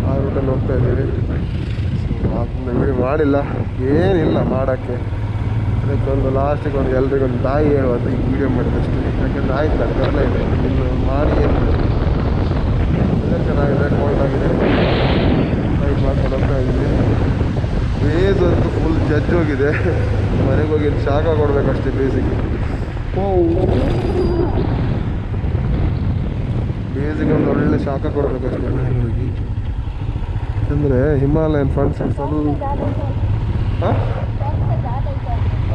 S1: ಆ ರೂಟಲ್ಲಿ ಹೋಗ್ತಾ ಇದ್ದೀವಿ. ಅದನ್ನ ವಿಡಿಯೋ ಮಾಡಿಲ್ಲ, ಏನಿಲ್ಲ ಮಾಡೋಕ್ಕೆ. ಅದಕ್ಕೊಂದು ಲಾಸ್ಟಿಗೆ ಒಂದು ಎಲ್ರಿಗೊಂದು ತಾಯಿ ಹೇಳುವಂತ ಈ ವಿಡಿಯೋ ಮಾಡಿದಷ್ಟು. ಯಾಕೆಂದರೆ ಆಯ್ತು ಅದು ಬರಲೇ ಇದೆ, ಇನ್ನು ಮಾಡಿ ಏನು ಚೆನ್ನಾಗಿದೆ, ಕೋಲ್ಡ್ ಆಗಿದೆ, ಟೈಟ್ ಮಾಡ್ಕೊಂಡು ಹೋಗ್ತಾ ಇದ್ದೀವಿ. ಬೇಸ್ ಅಂತೂ ಫುಲ್ ಜಜ್ಜ್ ಹೋಗಿದೆ. ಮನೆಗೆ ಹೋಗಿ ಶಾಖ ಕೊಡಬೇಕಷ್ಟೇ ಬೇಸಿಗೆ. ಬೇಸಿಗೆ ಒಂದು ಒಳ್ಳೆ ಶಾಖ ಕೊಡಬೇಕಷ್ಟೇ ಮನೆಗೆ ಹೋಗಿ. ಅಂದರೆ ಹಿಮಾಲಯನ್ ಫ್ರಂಟ್ ಸೈಡ್ ಸ್ವಲ್ಪ ಹಾಂ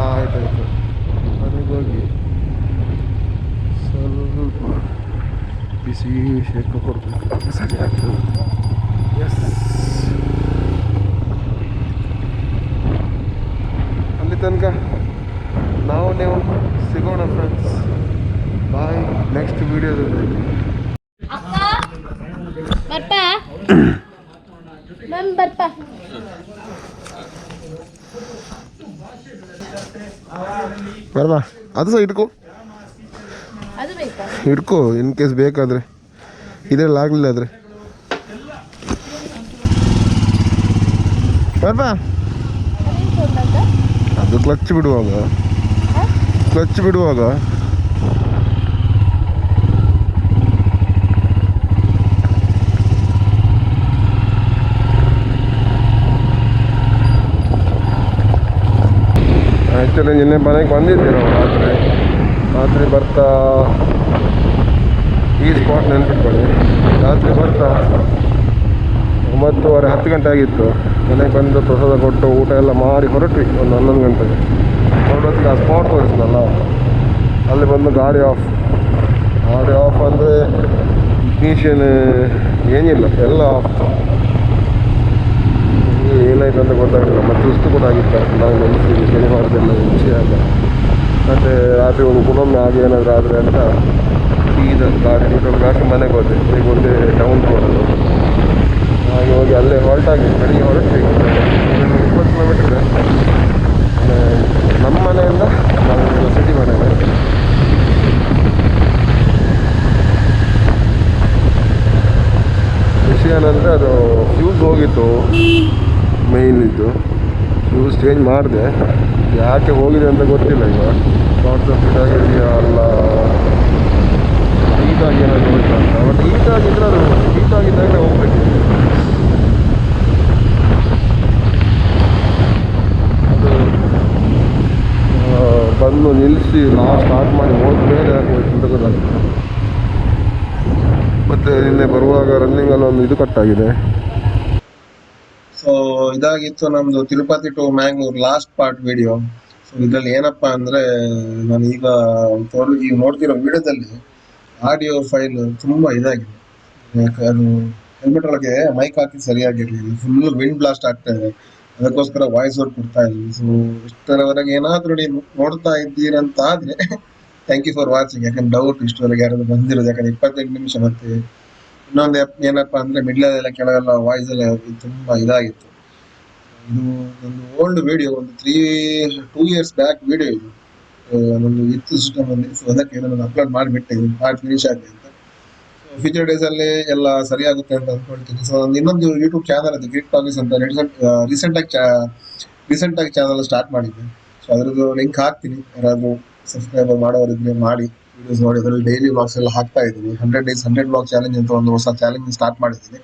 S1: ಆಯ್ತಾಯ್ತು. ಮನೆಗೆ ಹೋಗಿ ಸ್ವಲ್ಪ ಬಿಸಿ ಶೇಕ ಕೊಡಬೇಕು, ಸರಿ ಆಗ್ತದೆ. ಎಸ್, ಅಲ್ಲಿ ತನಕ ನೀವು ಸಿಗೋಣ ಫ್ರೆಂಡ್ಸ್. ಬಾಯ್, ನೆಕ್ಸ್ಟ್ ವಿಡಿಯೋದಲ್ಲಿ.
S2: ಬರ್ಪ ಮ್ಯಾಮ್, ಬರ್ಪ
S1: ಬರಲ್ಲ, ಅದು ಸಹ ಇಟ್ಕೋ,
S2: ಅದು ಬೇಕಾ?
S1: ಇಟ್ಕೋ ಇನ್ ಕೇಸ್ ಬೇಕಾದರೆ, ಇದರಲ್ಲಿ ಆಗಲಿಲ್ಲ ಆದರೆ. ಬರ್ಬಾ, ಅದು ಕ್ಲಚ್ ಬಿಡುವಾಗ ಆ್ಯಕ್ಚುಲಿ ನಿನ್ನೆ ಮನೆಗೆ ಬಂದಿದ್ದೆ ನಾವು ರಾತ್ರಿ ಬರ್ತಾ ಈ ಸ್ಪಾಟ್ ನೆನ್ಪಿಟ್ಕೊಳ್ಳಿ. ರಾತ್ರಿ ಬರ್ತಾ 9:30 10 ಗಂಟೆ ಆಗಿತ್ತು. ಮನೆಗೆ ಬಂದು ಪ್ರಸಾದ ಕೊಟ್ಟು ಊಟ ಎಲ್ಲ ಮಾಡಿ ಹೊರಟ್ವಿ ಒಂದು 11 ಗಂಟೆಗೆ. ಹೊರಡೋತ್ತಿಗೆ ಆ ಸ್ಪಾಟ್ ತೋರಿಸಿದ್ನಲ್ಲ, ಅಲ್ಲಿ ಬಂದು ಗಾಡಿ ಆಫ್ ಅಂದರೆ ಇಗ್ನಿಷನ್ ಏನಿಲ್ಲ, ಎಲ್ಲ ಆಫ್. ಏನಾಯ್ತು ಅಂತ ಗೊತ್ತಾಗಲಿಲ್ಲ. ಮತ್ತು ಸುಸ್ತು ಕೂಡ ಆಗಿತ್ತು, ನಾವು ನೆನೆಸ್ತೀವಿ ಶನಿವಾರದೆಲ್ಲ ವಿಷಯ ಅಲ್ಲ. ಮತ್ತು ರಾತ್ರಿ ಒಂದು ಪುನೊಮ್ಮೆ ಆಗಿ ಏನಾದರೂ ಆದರೆ ಅಂತ ಸೀದಾ ಗಾಡಿ ಗಾಡಿ ಮನೆಗೆ ಹೋದೆ. ಈಗ ಒಂದೇ ಟೌನ್ ಹೋಗೋದು. ಹಾಗೆ ಹೋಗಿ ಅಲ್ಲೇ ಹೊರಟಾಗಿ ಬೆಳಿಗ್ಗೆ ಹೊರಟ್ವಿ. 20 ಕಿಲೋಮೀಟ್ರ್ ಇದೆ ನಮ್ಮ ಮನೆಯಿಂದ, ನಾವು ಸಿಟಿ ಮನೆಗೆ. ವಿಷಯ ಏನಂದರೆ ಅದು ಫ್ಯೂಸ್ ಹೋಗಿತ್ತು, ಮೇಯ್ನ್ ಇದ್ದು ಫ್ಯೂಸ್ ಚೇಂಜ್ ಮಾಡಿದೆ. ಯಾಕೆ ಹೋಗಿದೆ ಅಂತ ಗೊತ್ತಿಲ್ಲ. ಈಗ ಶಾರ್ಟ್ ಸರ್ಕ್ಯೂಟ್ ಆಗಿದೆಯಾ ಅಲ್ಲ ಹೀಟಾಗಿ ಏನಾದರೂ ಹೋಯ್ತು ಅಂತ. ಬಟ್ ಹೀಟಾಗಿದ್ದರೆ ಅದು ಹೀಟಾಗಿದ್ದಾಗಲೇ ಹೋಗ್ಬೇಕು. ಅದು ಬಂದು ನಿಲ್ಲಿಸಿ ನಾವು ಸ್ಟಾರ್ಟ್ ಮಾಡಿ ಹೋದ್ಮೇಲೆ ಯಾಕೆ ಹೋಯ್ತು ಅಂತ ಗೊತ್ತಾಗುತ್ತೆ. ಮತ್ತು ನಿನ್ನೆ ಬರುವಾಗ ರನ್ನಿಂಗಲ್ಲಿ ಒಂದು ಇದು ಕಟ್ಟಾಗಿದೆ. ಸೊ ಇದಾಗಿತ್ತು ನಮ್ಮದು Tirupati to Mangalore last part video. So ಇದರಲ್ಲಿ ಏನಪ್ಪ ಅಂದರೆ, ನಾನು ಈಗ ನೋಡ್ತಿರೋ ವಿಡಿಯೋದಲ್ಲಿ ಆಡಿಯೋ ಫೈಲ್ ತುಂಬ ಇದಾಗಿದೆ. ಅದು ಹೆಲ್ಮೆಟ್ ಒಳಗೆ ಮೈಕ್ ಹಾಕಿ ಸರಿಯಾಗಿರಲಿಲ್ಲ, ಫುಲ್ ವಿಂಡ್ ಬ್ಲಾಸ್ಟ್ ಆಗ್ತಾ ಇದೆ. ಅದಕ್ಕೋಸ್ಕರ ವಾಯ್ಸ್ ಔಟ್ ಕೊಡ್ತಾ ಇದ್ದೀನಿ. ಸೊ ಇಷ್ಟರವರೆಗೆ ಏನಾದರೂ ನೀವು ನೋಡ್ತಾ ಇದ್ದೀರಂತ ಆದರೆ ಥ್ಯಾಂಕ್ ಯು ಫಾರ್ ವಾಚಿಂಗ್. ಯಾಕಂದ್ರೆ ಡೌಟ್ ಇಷ್ಟವರೆಗೆ ಯಾರಾದ್ರು ಬಂದಿರೋದು, ಯಾಕಂದ್ರೆ 28 ನಿಮಿಷ. ಮತ್ತೆ ಇನ್ನೊಂದು ಏನಪ್ಪ ಅಂದರೆ ಮಿಡ್ಲಲ್ಲೆಲ್ಲ ಕೆಳಗೆಲ್ಲ ವಾಯ್ಸ್ ಎಲ್ಲ ತುಂಬ ಇದಾಗಿತ್ತು. ಇದು ಒಂದು ಓಲ್ಡ್ ವಿಡಿಯೋ, ಒಂದು 2 years ಬ್ಯಾಕ್ ವಿಡಿಯೋ ಇದು. ನಮ್ಮದು ಇತ್ತು ಸಿಸ್ಟಮಲ್ಲಿ. ಸೊ ಅದಕ್ಕೆ ಇದನ್ನು ಅಪ್ಲೋಡ್ ಮಾಡಿಬಿಟ್ಟೆ, ಪಾರ್ಟ್ ಫಿನಿಶ್ ಆಗಿದೆ ಅಂತ. ಫ್ಯೂಚರ್ ಡೇಸಲ್ಲಿ ಎಲ್ಲ ಸರಿಯಾಗುತ್ತೆ ಅಂತ ಅಂದ್ಕೊಳ್ತೀನಿ. ಸೊ ಒಂದು ಇನ್ನೊಂದು ಯೂಟ್ಯೂಬ್ ಚಾನಲ್ ಇದೆ, ಗ್ರೀಟ್ ಟಾಕೀಸ್ ಅಂತ. ರೀಸೆಂಟಾಗಿ ಚಾನಲ್ ಸ್ಟಾರ್ಟ್ ಮಾಡಿದ್ದೆ. ಸೊ ಅದ್ರದ್ದು ಲಿಂಕ್ ಹಾಕ್ತೀನಿ, ಯಾರಾದರೂ ಸಬ್ಸ್ಕ್ರೈಬರ್ ಮಾಡೋರಿದ್ರೆ ಮಾಡಿ ವಿಡಿಯೋಸ್ ನೋಡಿ. ಅದರಲ್ಲಿ ಡೈಲಿ ವ್ಲಾಗ್ಸ್ ಎಲ್ಲ ಹಾಕ್ತಾ ಇದ್ದೀನಿ. 100 days 100 vlog ಚಾಲೆಂಜ್ ಅಂತ ಒಂದು ಹೊಸ ಚಾಲೆಂಜ್ ಸ್ಟಾರ್ಟ್ ಮಾಡಿದ್ದೀನಿ.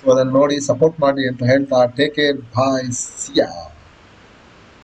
S1: ಸೊ ಅದನ್ನು ನೋಡಿ ಸಪೋರ್ಟ್ ಮಾಡಿ ಅಂತ ಹೇಳ್ತಾ ಟೇಕ್ ಕೇರ್ ಬಾಯ್ ಸಿಯಾ.